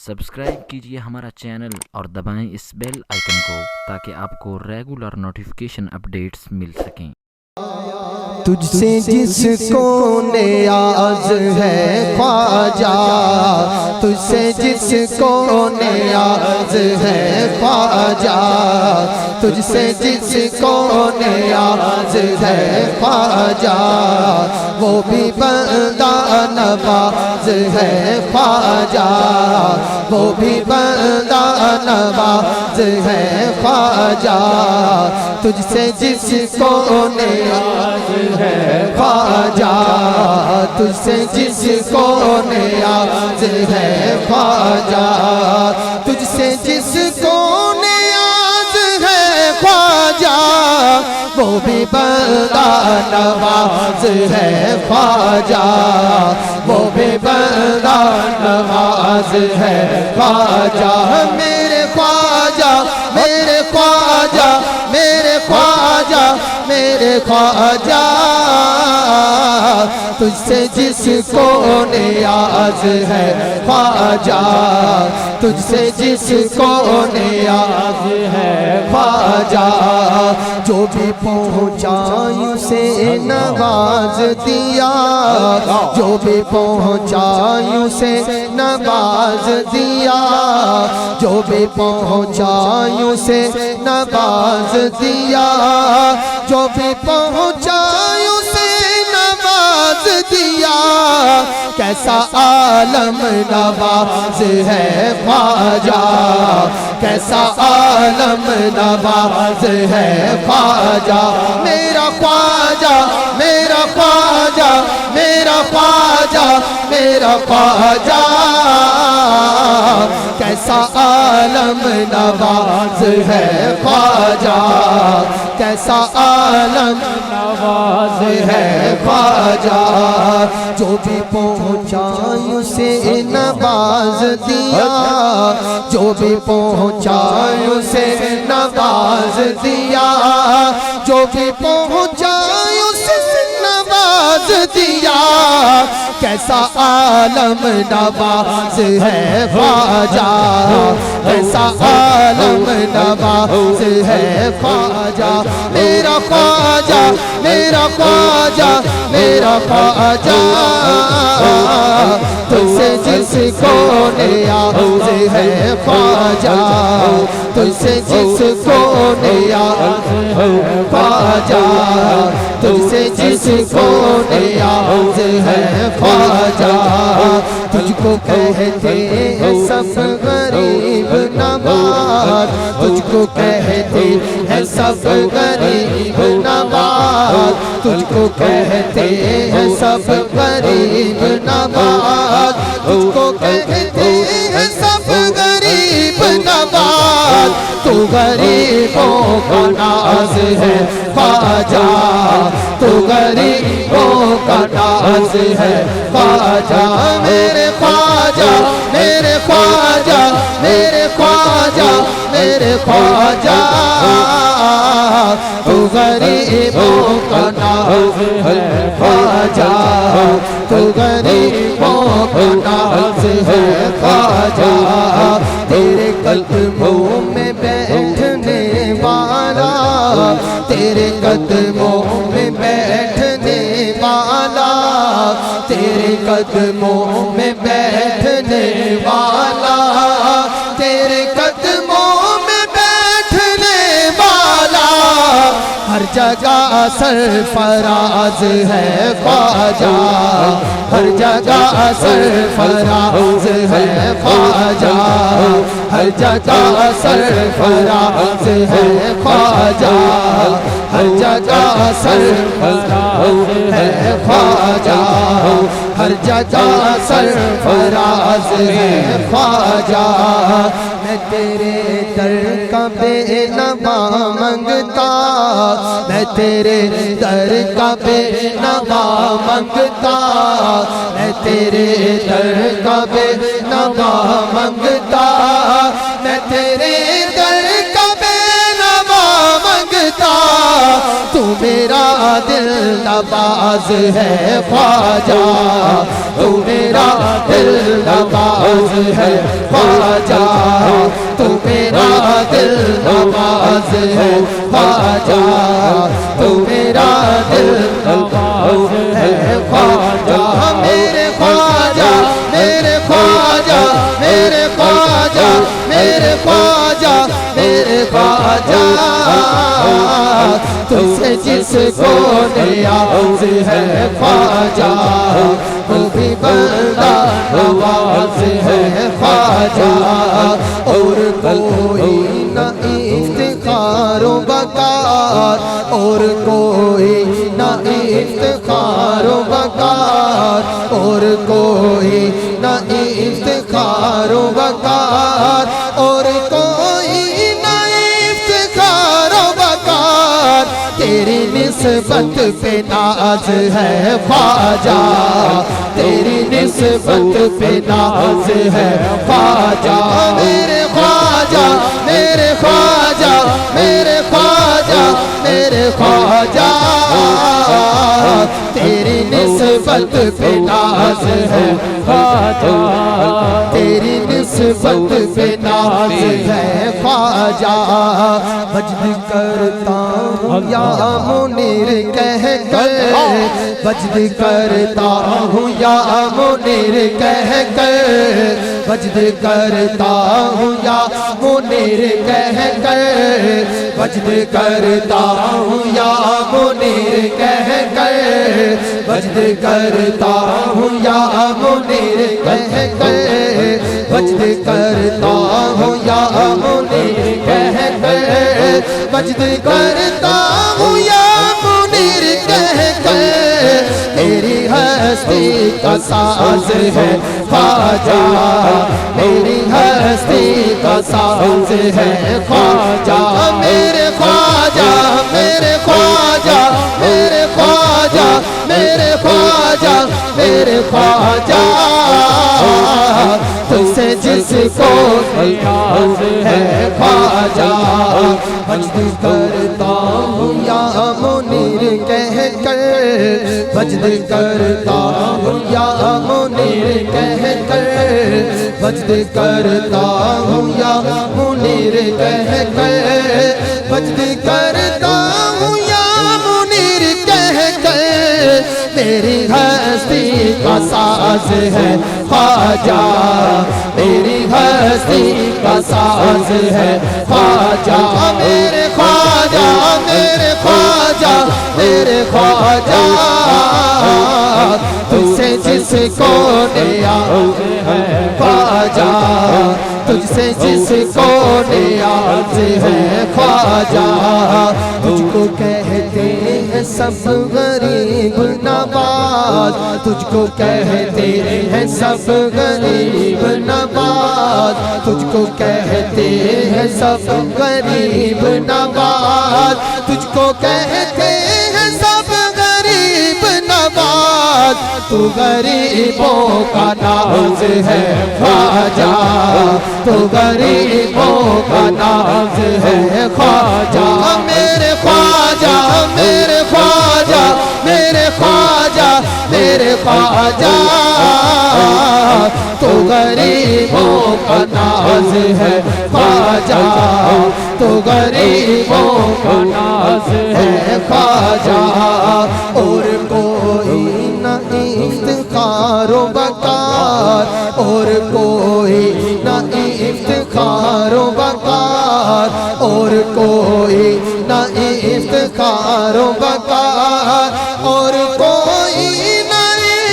Subscribe کیجئے ہمارا channel اور دبائیں اس بیل آئیکن کو تاکہ آپ کو ریگولر نوٹیفیکیشن اپڈیٹس مل سکیں۔ تجھ سے جس کو نیاز ہے خواجہ، تجھ سے جس کو نیاز ہے خواجہ، تجھ سے جس کو نیاز ہے خواجہ، وہ بھی بندہ نواز ہے خواجہ، وہ بھی بندہ نواز ہے خواجہ، تجھ سے جس کو نیاز ہے خواجہ، تجھ سے جس کو نیاز ہے خواجہ، تجھ سے جس کو نیاز ہے خواجہ، وہ بھی بندہ نواز ہے خواجہ، وہ بھی بندہ نواز ہے خواجہ، میرے خواجہ میرے خواجہ میرے خواجہ میرے خواجہ، تجھ سے جس کو نیاز ہے خواجہ، تجھ سے جس کو نیاز ہے خواجہ، جو بھی پہنچا اسے نواز دیا، جو بھی پہنچا اسے نواز دیا، جو بھی پہنچا اسے نواز دیا، جو بھی پہنچا اسے نواز دیا، کیسا عالم نواز ہے خواجہ، کیسا عالم نواز ہے خواجہ، میرا خواجہ میرا خواجہ میرا خواجہ میرا خواجہ، کیسا عالم نواز ہے خواجہ، کیسا عالم نواز ہے خواجہ، جو بھی پہنچا اسے نواز دیا، جو بھی پہنچا اسے نواز دیا، جو بھی پہنچا اسے نواز دیا، کیسا عالم نواز ہے خواجہ، کیسا عالم نواز ہے خواجہ، میرا خواجہ میرا خواجہ میرا خواجہ، تجھ سے جس کو نیاز ہے خواجہ، تجھ سے جس کو نیاز ہے خواجہ، تجھ سے جس کو نیاز ہے خواجہ، تجھ کو کہتے ہیں سب غریب نواز، تجھ کو کہتے ہیں سب غریب نواز، تجھ کو کہتے ہیں سب غریب نواز، تجھ کو کہتے ہیں سب غریب نواز، تو غریبوں کا ناز ہے خواجہ، تو غریبوں کا ناز ہے خواجہ، میرے خواجہ میرے خواجہ میرے خواجہ میرے خواجہ، تو غریبوں کا ناز ہے خواجہ، تو غریبوں کا ناز ہے خواجہ، تیرے قدموں میں بیٹھنے والا، تیرے قدموں میں بیٹھنے والا، تیرے قدموں میں بیٹھنے والا، تیرے قدموں میں بیٹھنے والا، ہر جگہ سرفراز ہے خواجہ، ہر جگہ سرفراز ہے خواجہ، ہر جگہ سرفراز ہے خواجہ، ہر جگہ سرفراز ہے خواجہ، ہر جگہ سرفراز ہے خواجہ، میں تیرے در کا بے نوا منگتا، میں تیرے در کا بے نوا منگتا، میں تیرے در کا بے نوا منگتا، میں تیرے در کا بے نوا منگتا، تو میرا دل نواز ہے خواجہ تو میرا دل نواز ہے خواجہ تو میرا دل نواز ہے خواجہ تو میرا دل نواز ہے خواجہ میرے خواجہ میرے خواجہ میرے خواجہ میرے خواجہ میرے خواجہ تجھ سے جس کو نیاز ہے خواجہ وہ بھی بندہ نواز ہے خواجہ اور کوئی نہ افتخار و وقار اور کوئی نہ افتخار و وقار اور کوئی نہ افتخار و وقار اور کوئی نہ افتخار و وقار تیری نسبت پہ ناز ہے خواجہ تیری نسبت پہ ناز ہے خواجہ میرے خواجہ میرے خواجہ میرے خواجہ میرے خواجہ تیری نسبت پہ ناز ہے خواجہ تیری نسبت پہ ناز ہے خواجہ مجد کرتا ہوں یا منیر کہہ کر مجد کرتا ہوں یا منیر کہہ کر مجد کرتا ہوں یا منیر کہہ کر مجد کرتا ہوں یا منیر کہہ کر مجد کرتا ہوں یا منیر کہہ کر مجد کرتا ہوں یا منیر کہہ کر مجد کرتا ہوں یا منیر کہہ کر میری ہستی کا ساز ہے خواجہ میری ہستی کا ساز ہے خواجہ میرے خواجہ میرے خواجہ میرے خواجہ میرے خواجہ میرے خواجہ تجھ سے جس کو نیاز ہے خواجہ مجد کرتا ہوں یا منیر کہہ کر مجد کرتا ہوں یا منیر کہہ کر مجد کرتا ہوں یا منیر کہہ کر مجد کرتا ہوں یا منیر کہہ کر میری ہستی کا ساز ہے خواجہ میری ہستی کا ساز ہے خواجہ میرے خواجہ میرے خواجہ میرے خواجہ تجھ سے جس کو نیاز ہے خواجہ تجھ سے جس کو نیاز ہے خواجہ تجھ کو کہتے ہیں سب غریب نواز تجھ کو کہتے ہیں سب غریب نواز تجھ کو کہتے ہیں سب غریب نواز تجھ کو کہتے ہیں سب غریب نواز تو غریبوں کا ناز ہے خواجہ تو غریبوں کا ناز ہے خواجہ میرے خواجہ میرے خواجہ میرے خواجہ میرے خواجہ تو غریبوں کا ناز ہے خواجہ تو غریبوں کا ناز ہے خواجہ اور کوئی نہ افتخار و وقار اور کوئی نہ افتخار و وقار اور کوئی نہ افتخار و وقار اور کوئی نہ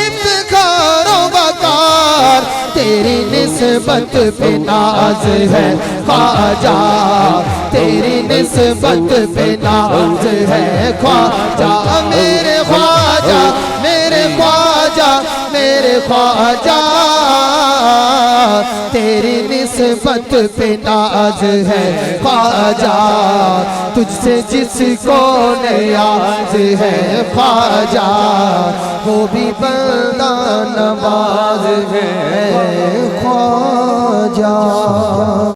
افتخار و وقار تیری نسبت پہ ناز ہے خواجہ تیری نسبت پہ ناز ہے خواجہ میرے خواجہ میرے خواجہ میرے خواجہ تیری نسبت پہ ناز ہے خواجہ تجھ سے جس کو نیاز ہے خواجہ وہ بھی بندہ نواز ہے خواجہ